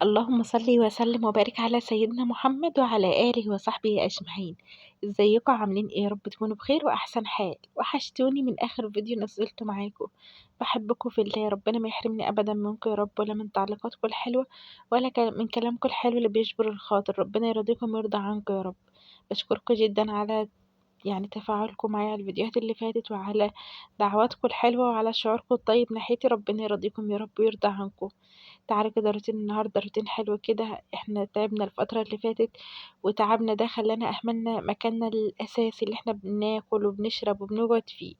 اللهم صل وسلم وبارك على سيدنا محمد وعلى آله وصحبه أجمعين. ازيكم عاملين ايه؟ يا رب تكونوا بخير وأحسن حال. وحشتوني من آخر فيديو نزلته معاكم. بحبكم في الله، ربنا ما يحرمني أبدا منكم يا رب، ولا من تعليقاتكم الحلوة ولا من كلامكم الحلو اللي بيجبر الخاطر. ربنا يرضيكم ويرضى عنكم يا رب. بشكركم جدا على تفاعلكم معايا على الفيديوهات اللي فاتت، وعلى دعواتكم الحلوة، وعلى شعوركم الطيب ناحيتي. ربنا يرضيكم يا رب ويرضى عنكم. تعالوا كده روتين النهاردة، روتين حلو كده. احنا تعبنا الفترة اللي فاتت، وتعبنا ده خلانا أهملنا مكاننا الأساسي اللي احنا بناكل وبنشرب وبنقعد فيه.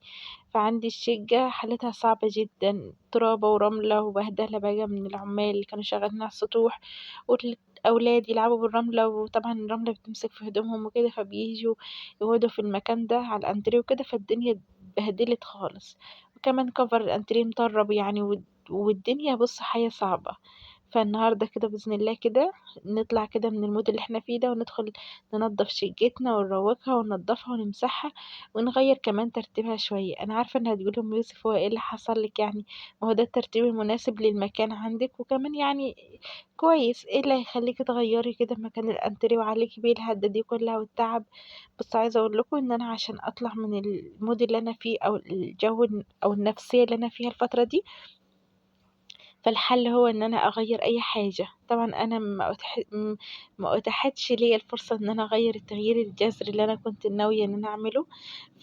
فعندي الشقة حالتها صعبة جدا، ترابة ورملة وبهدلة بقى من العمال اللي كانوا شغالين على السطوح، والأولاد يلعبوا بالرملة، وطبعا الرملة بتمسك في هدومهم وكده، فبيجوا يقعدوا في المكان ده على الأنتريه وكده، فالدنيا اتبهدلت خالص. وكمان كفر الأنتريه مطرب يعني، والدنيا بص حياة صعبة. فالنهاردة كده بإذن الله كده نطلع كده من المود اللي احنا فيه ده، وندخل ننضف شقتنا ونروقها وننضفها ونمسحها، ونغير كمان ترتيبها شوية. أنا عارفة إن هتقولي أم يوسف هو ايه اللي حصل لك يعني؟ ما هو ده الترتيب المناسب للمكان عندك، وكمان يعني كويس. ايه اللي هيخليكي تغيري كده مكان الانتريه وعليكي بيه الهدة دي كلها والتعب؟ بس عايزة اقول لكم ان انا عشان اطلع من المود اللي انا فيه، او الجو او النفسية اللي انا فيها الفترة دي، فالحل هو ان انا اغير اي حاجة. طبعا انا ما اتاحتش ليا الفرصة ان انا اغير التغيير الجذري اللي انا كنت ناوية ان انا اعمله.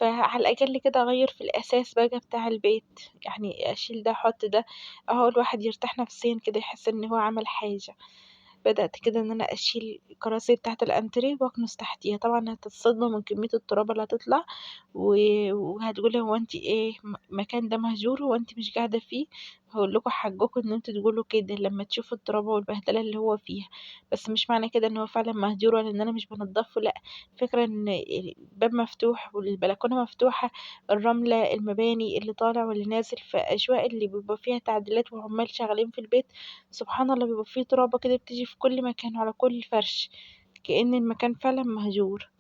فعلى الاقل كده اغير في الاساس بقى بتاع البيت، يعني اشيل ده احط ده، اهو الواحد يرتاح نفسيا كده، يحس ان هو عمل حاجة. بدأت كده ان انا اشيل الكراسي بتاعة الانتريه واكنس تحتيها. طبعا هتتصدموا من كمية التراب اللي هتطلع، وهتقولي هو انت ايه مكان ده مهجور، هو انت مش قاعدة فيه؟ هقول لكم حقكم ان انتوا تقولوا كده لما تشوفوا التراب والبهدلة اللي هو فيها. بس مش معنى كده ان هو فعلا مهجور ولا ان انا مش بنضفه، لا. فكرة ان الباب مفتوح والبلكونة مفتوحة، الرملة، المباني اللي طالع واللي نازل، في اجواء اللي بيبقى فيها تعديلات وعمال شغالين في البيت، سبحان الله بيبقى فيه ترابة كده بتيجي في كل مكان وعلى كل فرش، كأن المكان فعلا مهجور.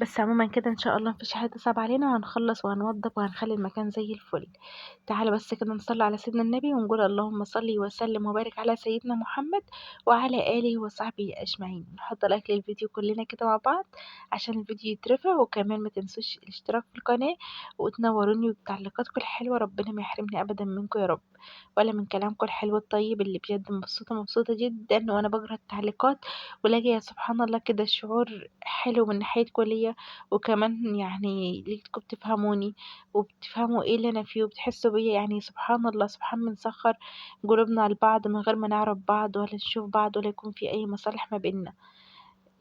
بس عموما كده ان شاء الله مفيش حاجة تصعب علينا، وهنخلص وهنوضب وهنخلي المكان زي الفل. تعالى بس كده نصلي على سيدنا النبي ونقول اللهم صل وسلم وبارك على سيدنا محمد وعلى آله وصحبه أجمعين. نحط لايك للفيديو كلنا كده مع بعض عشان الفيديو يترفع، وكمان ما تنسوش الاشتراك في القناة، وتنوروني بتعليقاتكم الحلوة. ربنا ما يحرمني أبدا منكم يا رب، ولا من كلامكم الحلو الطيب اللي بجد مبسوطة جدا وأنا بقرا التعليقات، ولاقي يا سبحان الله كده شعور حلو من ناحيتكم ليا. وكمان يعني ليكوا بتفهموني وبتفهموا ايه اللي انا فيه وبتحسوا بيا. يعني سبحان الله، سبحان من سخر قلوبنا لبعض من غير ما نعرف بعض ولا نشوف بعض ولا يكون في اي مصالح ما بيننا.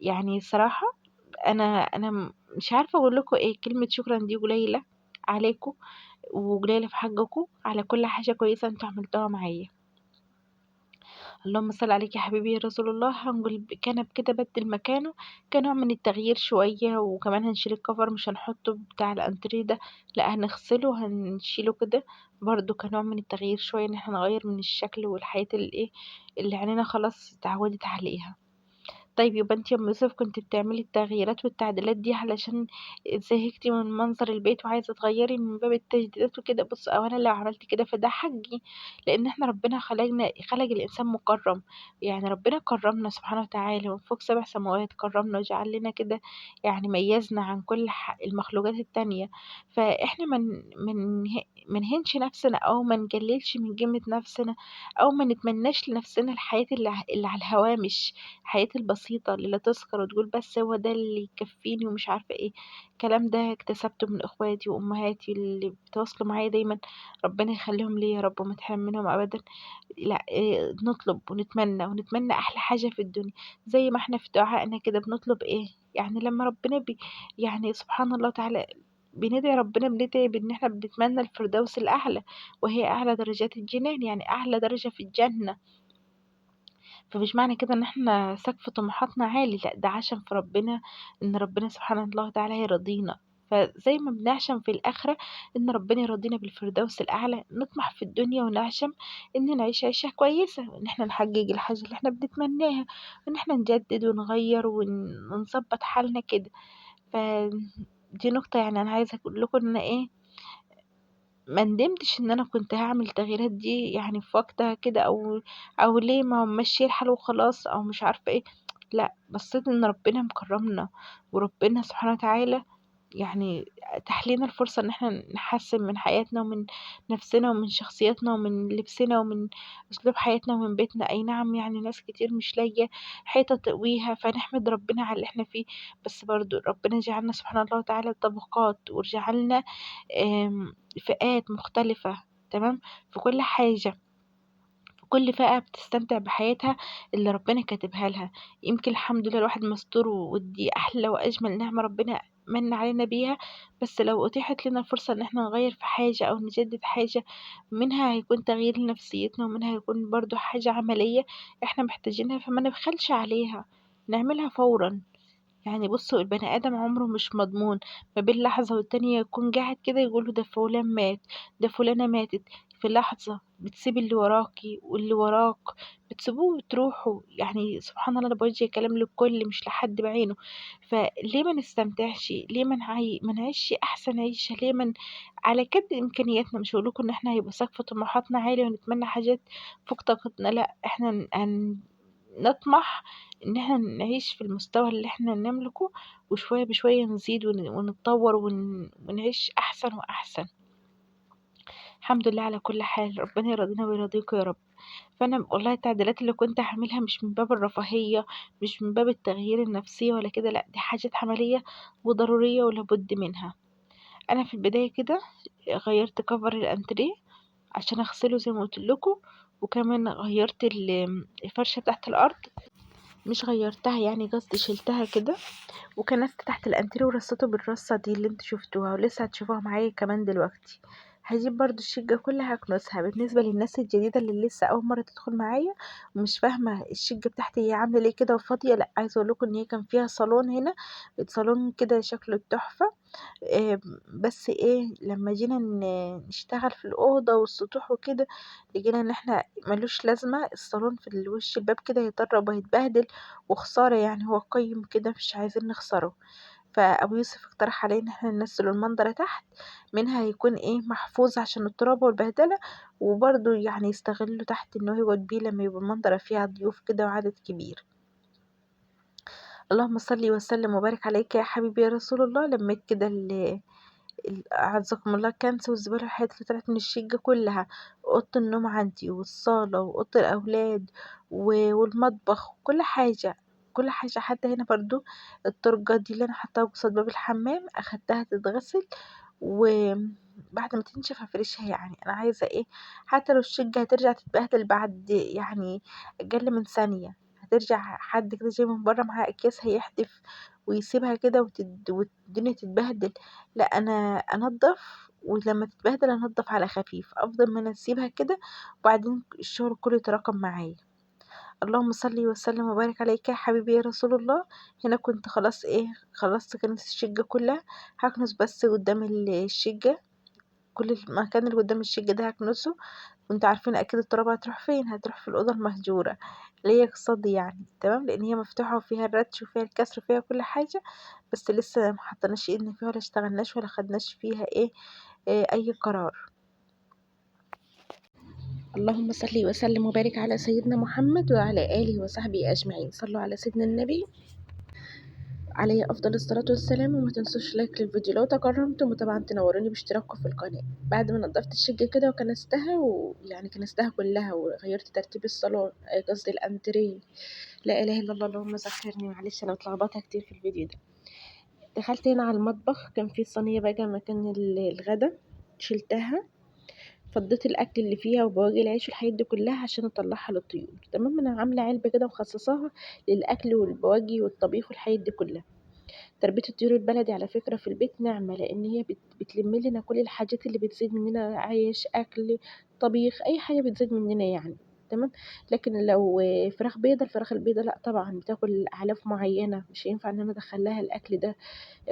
يعني صراحة انا مش عارفة اقول لكم ايه. كلمة شكرا دي قليلة عليكم، وقليلة في حقكم على كل حاجة كويسة انتوا عملتوها معايا. اللهم صل عليك يا حبيبي يا رسول الله. هنقول كنب كده بدل مكانه كنوع من التغيير شوية، وكمان هنشيل الكفر، مش هنحطه بتاع الانتريه ده، لا هنغسله وهنشيله كده، برضو كنوع من التغيير شوية، ان احنا نغير من الشكل والحياة اللي ايه اللي عينينا خلاص اتعودت عليها. طيب يبقى انتي يا ام يوسف كنت بتعملي التغييرات والتعديلات دي علشان زهقتي من منظر البيت وعايزة تغيري من باب التجديدات وكده؟ بص، او انا لو عملت كده فده حقي، لان احنا ربنا خلق الانسان مكرم. يعني ربنا كرمنا سبحانه وتعالى من فوق 7 سماوات، كرمنا وجعل لنا كده، يعني ميزنا عن كل المخلوقات التانية. فاحنا منهنش نفسنا، او ما نقللش من قيمة نفسنا، او ما نتمناش لنفسنا الحياة اللي على الهوامش، حياتي البسيطة اللي لا تذكر، وتقول بس هو ده اللي يكفيني ومش عارفة ايه. الكلام ده اكتسبته من اخواتي وامهاتي اللي بيتواصلوا معايا دايما، ربنا يخليهم لي يا رب وما تحرم منهم ابدا. لا إيه، نطلب ونتمنى احلى حاجة في الدنيا، زي ما احنا في دعائنا كده بنطلب ايه. يعني لما ربنا يعني سبحان الله تعالى بندعي ربنا، بندعي بان احنا بنتمنى الفردوس الاعلى، وهي اعلى درجات الجنان، يعني اعلى درجة في الجنة. فمش معنى كده ان احنا سقف طموحاتنا عالي، لا، ده عشم في ربنا، ان ربنا سبحانه الله وتعالى هيرضينا. فزي ما بنعشم في الآخرة إن ربنا يرضينا بالفردوس الأعلى، نطمح في الدنيا ونعشم إن نعيش عيشة كويسة، وإن احنا نحقق الحاجة اللي احنا بنتمناها، وإن احنا نجدد ونغير ونظبط حالنا كده. فدي نقطة يعني أنا عايزة أقول لكم إن إيه، ما ندمتش إن أنا كنت هاعمل التغييرات دي يعني في وقتها كده، أو ليه ما هو ممشّية الحال وخلاص، أو مش عارفة إيه. لأ، بصّيت إن ربنا مكرّمنا، وربنا سبحانه وتعالى يعني أتاح لنا الفرصة إن إحنا نحسّن من حياتنا ومن نَفْسنا ومن شخصياتنا ومن لبسنا ومن أسلوب حياتنا ومن بيتنا. أي نعم يعني ناس كتير مش لاقية حيطة تأويها، فنحمد ربنا على اللي إحنا فيه. بس برضه ربنا جعلنا سبحانه الله وتعالى طبقات، وجعلنا فئات مختلفة، تمام، في كل حاجة. كل فئة بتستمتع بحياتها اللي ربنا كاتبها لها. يمكن الحمد لله الواحد مستور، ودي أحلى وأجمل نعمة ربنا من علينا بيها. بس لو أتيحت لنا الفرصة إن احنا نغير في حاجة أو نجدد حاجة، منها هيكون تغيير لنفسيتنا، ومنها هيكون برضو حاجة عملية احنا محتاجينها، فما نبخلش عليها، نعملها فورا. يعني بصوا، البني آدم عمره مش مضمون. ما بين لحظة والتانية يكون قاعد كده يقوله ده فلان مات، ده فلانة ماتت. في لحظة بتسيب اللي وراكي واللي وراك، بتسيبوه وتروحوا. يعني سبحان الله، أنا بوجه كلام للكل مش لحد بعينه. فليه ما نستمتعش؟ ليه ما نعيش أحسن عيشة؟ ليه على قد إمكانياتنا. مش هقولكوا إن احنا هيبقى سقف طموحاتنا عالي ونتمنى حاجات فوق طاقتنا، لأ، احنا نطمح إن إحنا نعيش في المستوى اللي إحنا نملكه، وشوية بشوية نزيد ونتطور ونعيش أحسن وأحسن. الحمد لله على كل حال، ربنا يرضينا ويرضيكوا يا رب. فأنا والله التعديلات اللي كنت هاعملها مش من باب الرفاهية، مش من باب التغيير النفسية ولا كده، لأ، دي حاجات عملية وضرورية ولابد منها. أنا في البداية كده غيّرت cover الأنتريه عشان أغسله زي ما قُلت لكم، وكمان غيّرت الفرشة بتاعة الأرض. مش غيّرتها يعني، قصدي شِلتها كده، وكنست تحت الأنتريه ورصّيته بالرصة دي اللي انتوا شفتوها ولسه هتشوفوها معايا كمان دلوقتي. هجيب برضو الشقة كلها هكنسها. بالنسبة للناس الجديدة اللي لسه أول مرة تدخل معايا ومش فاهمة الشقة بتاعتي هي عاملة ليه كده وفاضية، لأ، عايزة أقولكم إن هي كان فيها صالون هنا، صالون كده شكله تحفة. آآ بس إيه، لمّا جينا نشتغل في الأوضة والسطوح وكده، لقينا إن إحنا ما لوش لازمة. الصالون في وش الباب كده هيطرّب وهيتبهدل، وخسارة يعني، هو قيّم كده مش عايزين نخسره. فأبو يوسف اقترح علينا إن إحنا ننزّله المنظرة تحت، منها هيكون إيه، محفوظ عشان التراب والبهدلة، وبرضه يعني يستغلّوا تحت إن هو يقعد بيه لمّا يبقى المنظرة فيها ضيوف كده وعدد كبير. اللهم صل وسلم وبارك عليك يا حبيبي يا رسول الله. لمّيت كده أعزكم الله الكنس والزبالة والحاجات اللي طلعت من الشقة كلها، أوضة النوم عندي والصالة وأوضة الأولاد والمطبخ وكل حاجة، كل حاجة. حتى هنا برضو الطرقة دي اللي أنا حطاها قصاد باب الحمام أخدتها تتغسل، وبعد ما تنشف هفرشها. يعني أنا عايزة إيه، حتى لو الشقة هترجع تتبهدل بعد يعني أقل من ثانية، هترجع حد كده جاي من برا معاه أكياس هيحدف ويسيبها كده والدنيا تتبهدل. لأ، أنا أنضّف، ولمّا تتبهدل أنضّف على خفيف، أفضل ما أنا أسيبها كده وبعدين الشغل كلّه يتراكم معايا. اللهم صل وسلم وبارك عليك يا حبيبي يا رسول الله. هنا كنت خلاص إيه، خلصت كنس الشقة كلّها، هاكنس بس قدّام الشقة، كل المكان اللي قدّام الشقة ده هاكنسه. وأنتم عارفين أكيد الترابة هتروح فين، هتروح في الأوضة المهجورة اللي هي قصادي يعني، تمام، لإن هي مفتوحة وفيها الرتش وفيها الكسر وفيها كل حاجة. بس لسه ما حطيناش إيدنا فيها ولا اشتغلناش ولا خدناش فيها إيه، أي قرار. اللهم صل وسلم وبارك على سيدنا محمد وعلى آله وصحبه أجمعين. صلوا على سيدنا النبي عليه أفضل الصلاة والسلام. وما تنسوش لايك للفيديو لو تكرمتم، وطبعا تنوروني باشتراككم في القناة. بعد ما نضفت الشقة كده وكنستها، ويعني كنستها كلها وغيرت ترتيب الصالون، قصدي الأنتريه، لا إله إلا الله، اللهم ذكرني، معلش أنا متلخبطة كتير في الفيديو ده. دخلت هنا على المطبخ، كان في صينية بقى مكان الغدا، شلتها، فضيت الأكل اللي فيها وبواقي العيش والحاجات دي كلها عشان أطلعها للطيور. تمام، أنا عاملة علبة كده مخصصاها للأكل والبواقي والطبيخ والحاجات دي كلها. تربية الطيور البلدي على فكرة في البيت نعمة، لأن هي بتلم لنا كل الحاجات اللي بتزيد مننا، عيش، أكل، طبيخ، أي حاجة بتزيد مننا يعني. تمام. لكن لو فراخ بيضة، الفراخ البيضة لا طبعا بتاكل أعلاف معينة، مش هينفع ان انا ادخل لها الاكل ده.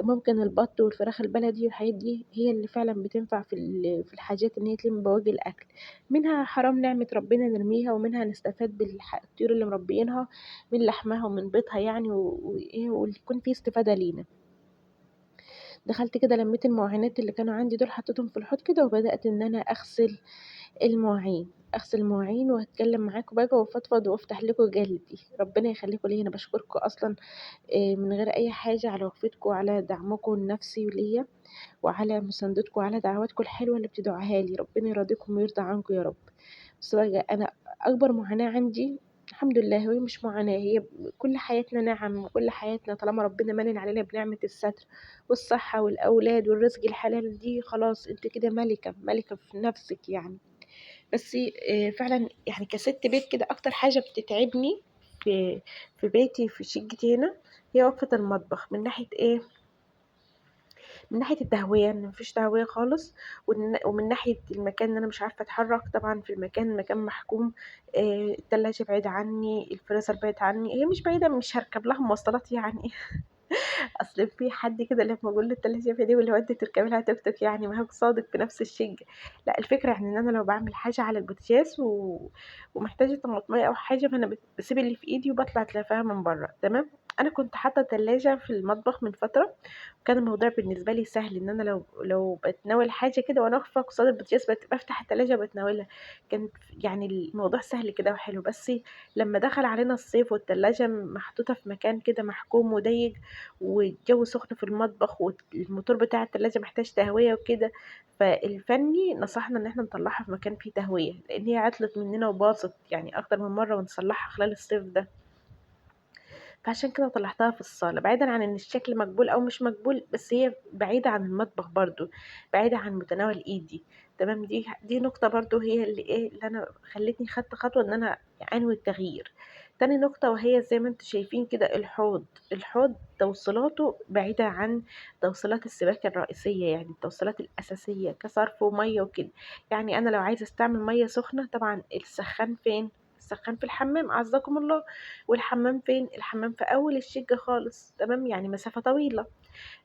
ممكن البط والفراخ البلدي والحاجات دي هي اللي فعلا بتنفع في الحاجات ان هي تلم بواقي الاكل. منها حرام نعمة ربنا نرميها، ومنها نستفاد بالطيور اللي مربيينها من لحمها ومن بيضها يعني، ويكون في استفادة لينا. دخلت كده لميت المعينات اللي كانوا عندي دول حطيتهم في الحوض كده، وبدأت ان انا اغسل المواعين وهتكلم معاكم بقى وافضفض وافتح لكم قلبي. ربنا يخليكم ليا، انا بشكركم اصلا من غير اي حاجه على وقفتكم وعلى دعمكم النفسي ليا، وعلى مساندتكم وعلى دعواتكم الحلوه اللي بتدعوها لي. ربنا يرضيكم ويرضى عنكم يا رب. بس بقى انا اكبر معاناه عندي الحمد لله، هي مش معاناة، هي كل حياتنا نعم، وكل حياتنا طالما ربنا منن علينا بنعمة الستر والصحة والأولاد والرزق الحلال، دي خلاص انت كده ملكة ملكة في نفسك يعني. بس فعلا يعني كست بيت كده اكتر حاجة بتتعبني في بيتي في شقتي هنا هي وقفة المطبخ. من ناحية ايه؟ من ناحية التهوية ان مفيش تهوية خالص، ومن ناحية المكان ان انا مش عارفة اتحرك. طبعا في المكان محكوم، التلاجة بعيدة عني، الفريزر بعيد عني. هي مش بعيدة، مش هركب لها مواصلات يعني. اصل في حد كده لما بقول له التلاجة في ايديه واللي هو انت تركبي لها توك توك يعني، ما هو صادق في نفس الشقة. لا الفكرة يعني ان انا لو بعمل حاجة على البوتاجاز ومحتاجة طماطمية او حاجة، فانا بسيب اللي في ايدي وبطلع تلافاها من بره. تمام. انا كنت حاطة تلاجة في المطبخ من فترة، كان الموضوع بالنسبة لي سهل ان انا لو بتناول حاجة كده وانا واقفة قصاد البوتاجاز بفتح التلاجة وبتناولها. كان يعني الموضوع سهل كده وحلو. بس لما دخل علينا الصيف والتلاجة محطوطة في مكان كده محكوم وضيق، والجو سخن في المطبخ، والموتور بتاع التلاجة محتاج تهوية وكده، فالفني نصحنا ان احنا نطلعها في مكان فيه تهوية، لان هي عطلت مننا وباظت يعني اكتر من مرة ونصلحها خلال الصيف ده. فعشان كده طلعتها في الصالة، بعيدا عن ان الشكل مقبول او مش مقبول، بس هي بعيدة عن المطبخ برضو، بعيدة عن متناول ايدي. تمام. دي نقطة برضو هي اللي انا خلتني خدت خطوة ان انا انوي التغيير. تاني نقطة وهي زي ما انتم شايفين كده الحوض توصيلاته بعيدة عن توصيلات السباكة الرئيسية، يعني التوصيلات الأساسية كصرف ومية وكده. يعني أنا لو عايزة استعمل مية سخنة، طبعا السخان فين؟ السخان في الحمام عزكم الله. والحمام فين؟ الحمام في اول الشقة خالص. تمام. يعني مسافة طويلة.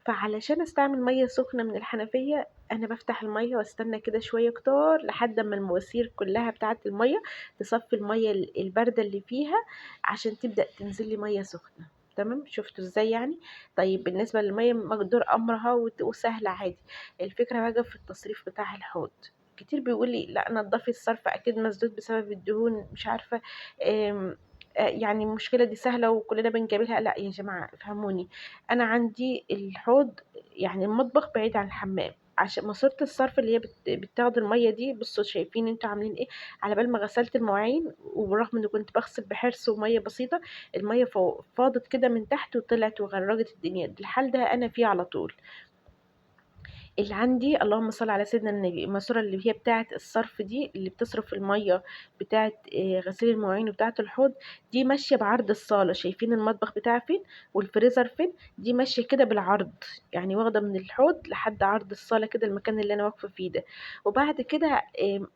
فعلشان استعمل مية سخنة من الحنفية، انا بفتح المية واستنى كده شوية كتار لحد ما المواسير كلها بتاعة المية تصفي المية الباردة اللي فيها، عشان تبدأ تنزل لي مية سخنة. تمام. شفتوا ازاي يعني؟ طيب بالنسبة للمية مقدور امرها وسهلة عادي. الفكرة بقى في التصريف بتاع الحوض. كتير بيقول لي لا نضفي الصرف اكيد مسدود بسبب الدهون مش عارفة. آم، يعني المشكلة دي سهلة وكلنا بنجابلها. لا يا جماعة افهموني، انا عندي الحوض يعني المطبخ بعيد عن الحمام، عشان ماسورة الصرف اللي هي بتاخد المية دي. بصوا شايفين انتوا عاملين ايه؟ على بال ما غسلت المواعين، وبرغم اني كنت بغسل بحرص ومية بسيطة، المية فاضت كده من تحت وطلعت وغرجت الدنيا. الحال ده انا فيه على طول. اللي عندي اللهم صل على سيدنا النبي، الماسورة اللي هي بتاعة الصرف دي اللي بتصرف المية بتاعة غسيل المواعين وبتاعة الحوض، دي ماشية بعرض الصالة. شايفين المطبخ بتاعي فين والفريزر فين؟ دي ماشية كده بالعرض، يعني واخدة من الحوض لحد عرض الصالة كده، المكان اللي أنا واقفة فيه ده. وبعد كده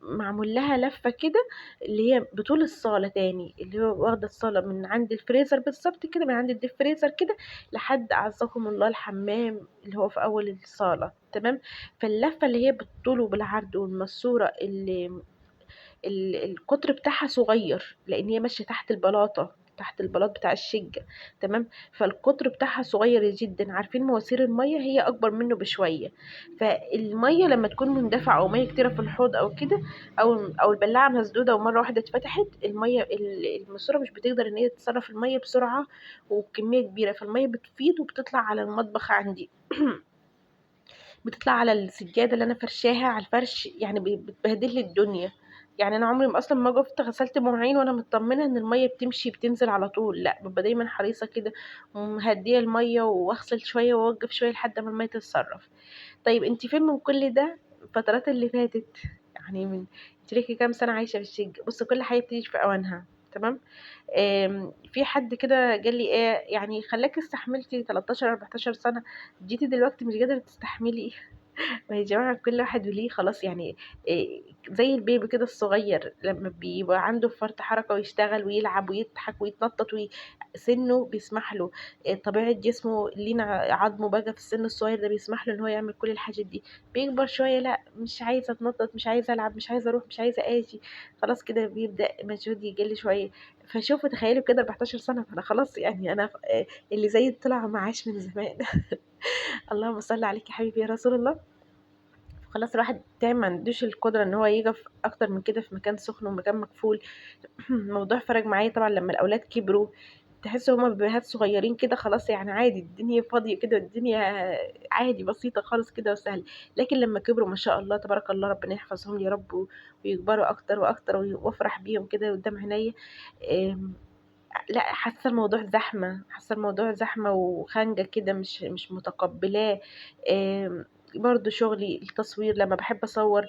معمول لها لفة كده اللي هي بطول الصالة تاني، اللي هو واخدة الصالة من عند الفريزر بالظبط كده، من عند الديب فريزر كده لحد أعزكم الله الحمام اللي هو في أول الصالة. تمام. فاللفة اللي هي بالطول وبالعرض، والماسورة اللي القطر بتاعها صغير، لان هي ماشية تحت البلاط بتاع الشقة. تمام. فالقطر بتاعها صغير جدا. عارفين مواسير المية هي اكبر منه بشوية، فالمية لما تكون مندفعة او مية كتيرة في الحوض او كده، او البلاعة مسدودة ومرة واحدة اتفتحت المية، الماسورة مش بتقدر ان هي تتصرف المية بسرعة وبكمية كبيرة، فالمية بتفيض وبتطلع على المطبخ عندي. بتطلع على السجادة اللي أنا فرشاها على الفرش، يعني بتبهدل لي الدنيا. يعني أنا عمري ما أصلا ما جفت غسلت مواعين وأنا مطمنة إن المية بتمشي بتنزل على طول، لأ ببقى دايما حريصة كده ومهدية المية وأغسل شوية وأوقف شوية لحد ما المية تتصرف. طيب انتي فين من كل ده الفترات اللي فاتت؟ يعني انتي ليكي كام سنة عايشة في الشقة؟ بص كل حاجة بتيجي في أوانها. تمام. في حد كده قال لي ايه يعني خلاكي استحملتي 13 14 سنة، جيتي دلوقتي مش قادرة تستحملي؟ ما يا جماعة كل واحد وليه خلاص يعني. زي البيبي كده الصغير لما بيبقى عنده فرط حركة ويشتغل ويلعب ويضحك ويتنطط سنه بيسمح له، طبيعة جسمه لينا عظمه بقى في السن الصغير ده بيسمح له ان هو يعمل كل الحاجات دي. بيكبر شوية لا مش عايزة اتنطط، مش عايزة العب، مش عايزة اروح، مش عايزة اجي، خلاص كده بيبدأ مجهود يقل شوية. فشوفوا تخيلوا كده 14 سنة، فانا خلاص يعني انا اللي زي طلع معاش من زمان. اللهم صل عليك يا حبيبي يا رسول الله. خلاص الواحد تعب ما عندوش القدرة ان هو يقف اكتر من كده في مكان سخن ومكان مقفول. الموضوع فرق معايا طبعا لما الاولاد كبروا، تحسوا هما بيبيهات صغيرين كده خلاص يعني عادي الدنيا فاضية كده، الدنيا عادي بسيطة خالص كده وسهلة. لكن لما كبروا ما شاء الله تبارك الله ربنا يحفظهم لي يا رب ويكبروا اكتر واكتر وافرح بيهم كده قدام عينيا. آم، لا حاسه الموضوع زحمه، حاسه الموضوع زحمه وخانقه كده مش متقبلاه. برضو شغلي التصوير لما بحب اصور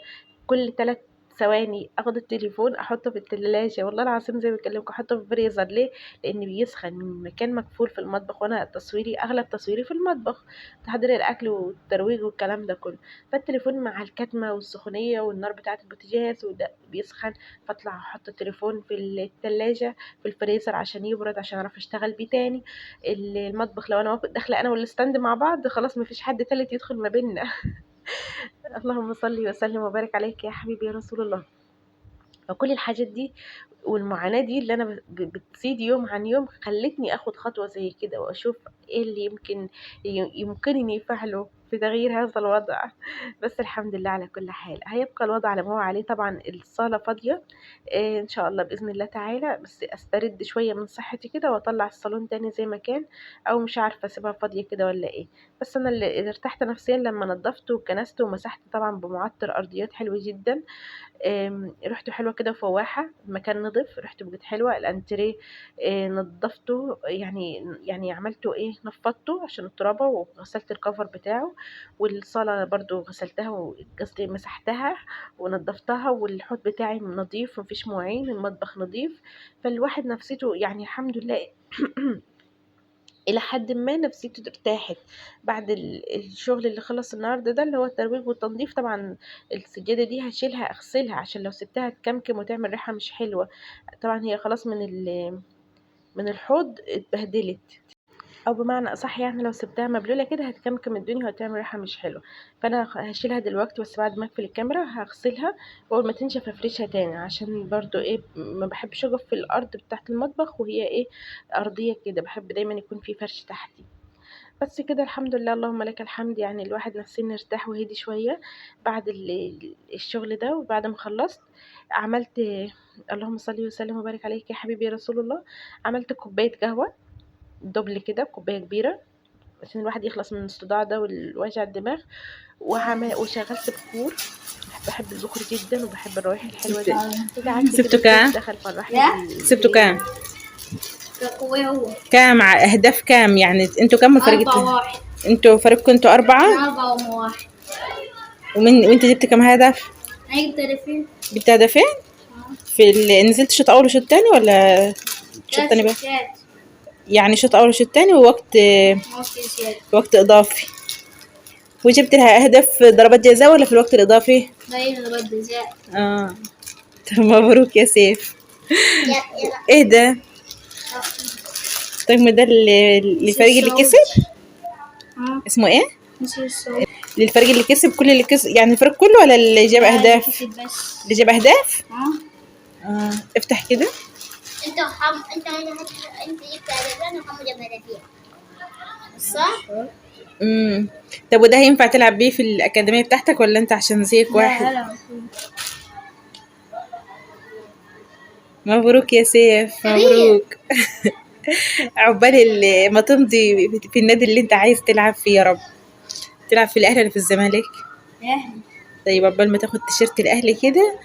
كل 3 ثواني اخد التليفون احطه في التلاجة، والله العظيم زي ما بكلمك احطه في الفريزر. ليه؟ لان بيسخن من مكان مقفول في المطبخ، وانا اغلب تصويري في المطبخ، تحضير الاكل والترويج والكلام ده كله. فالتليفون مع الكتمه والسخونيه والنار بتاعه البوتاجاز وده بيسخن، فاطلع احط التليفون في التلاجة في الفريزر عشان يبرد عشان اعرف اشتغل بيه تاني. المطبخ لو انا داخله انا والستاند مع بعض خلاص مفيش حد تالت يدخل ما بيننا. اللهم صل وسلم وبارك عليك يا حبيبي يا رسول الله. فكل الحاجات دي والمعاناة دي اللي أنا بتزيد يوم عن يوم خلتني أخد خطوة زي كده وأشوف إيه اللي يمكنني فعله في تغيير هذا الوضع. بس الحمد لله على كل حال، هيبقى الوضع على ما هو عليه. طبعا الصالة فاضية إن شاء الله بإذن الله تعالى، بس أسترد شوية من صحتي كده وأطلع الصالون تاني زي ما كان، أو مش عارفة أسيبها فاضية كده ولا إيه. بس أنا اللي ارتحت نفسيا لما نضفته وكنسته ومسحت طبعا بمعطر أرضيات حلو جدا. ريحته حلوة كده وفواحة، المكان نضيف ريحته بقت حلوة. الانتريه نضفته يعني عملته ايه، نفضته عشان الترابة وغسلت الكفر بتاعه. والصالة برضو غسلتها وقصدي مسحتها ونضفتها، والحوض بتاعي نظيف ومفيش مواعين، المطبخ نظيف. فالواحد نفسيته يعني الحمد لله الى حد ما نفسيته ارتاحت بعد الشغل اللي خلص النهارده ده اللي هو الترويج والتنظيف. طبعا السجاده دي هشيلها اغسلها عشان لو سبتها تكمكم وتعمل ريحه مش حلوه. طبعا هي خلاص من الحوض اتبهدلت، او بمعنى اصح يعني لو سبتها مبلوله كده هتكمكم الدنيا وهتعمل ريحه مش حلوه. فانا هشيلها دلوقتي بس بعد ما اقفل الكاميرا هغسلها، واول ما تنشف افرشها تاني عشان برضو ايه ما بحبش اقف في الارض بتاعت المطبخ وهي ايه ارضيه كده، بحب دايما يكون في فرش تحتي. بس كده الحمد لله اللهم لك الحمد، يعني الواحد نفسيا ارتاح وهدي شويه بعد الشغل ده. وبعد ما خلصت عملت اللهم صل وسلم وبارك عليك يا حبيبي يا رسول الله، عملت كوبايه قهوه دبل كده، كوبايه كبيره عشان الواحد يخلص من الصداع ده والوجع الدماغ. وشغلت بخور، بحب البخور جدا وبحب الروائح الحلوه دي. وقعدت سبته كده كام؟ دخل فرحني سبته كام؟ كام أهداف كام يعني انتوا كام فرقتوا؟ انتوا فريقكم انتوا 4 4 وانت جبت كام هدف؟ أنا جبت هدفين. جبت هدفين؟ نزلت شوط اول وشوط تاني ولا شوط تاني بقى؟ يعني شوط اول وشوط تاني ووقت اضافي. وجبت لها اهداف ضربات جزاء ولا في الوقت الاضافي؟ لا ضربات جزاء. طب مبروك يا سيف. ايه ده؟ طيب ده الفريق اللي كسب اسمه ايه؟ للفريق اللي كسب، كل اللي كسب يعني الفريق كله ولا اللي جاب اهداف؟ اللي جاب اهداف. افتح كده. انت جبت هدفين وحمد جاب هدفين صح؟ طب وده هينفع تلعب بيه في الأكاديمية بتاعتك ولا انت عشان زيك واحد؟ لا. مبروك يا سيف مبروك. عقبال ما تمضي في النادي اللي انت عايز تلعب فيه يا رب. تلعب في الاهلي ولا في الزمالك؟ اهلي. طيب عقبال ما تاخد تيشيرت الاهلي كده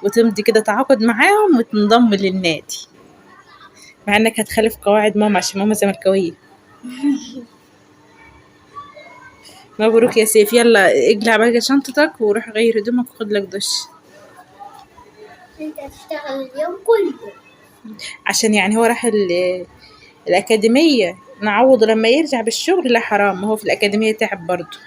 وتمضي كده تعاقد معاهم وتنضم للنادي، مع انك هتخالف قواعد ماما عشان ماما زملكاويه. مبروك يا سيف. يلا اقلع بقى شنطتك وروح غير هدومك وخد لك دش. انت هتشتغل اليوم كله عشان يعني هو راح الأكاديمية نعوضه لما يرجع بالشغل. لا حرام، ما هو في الأكاديمية تعب برضه.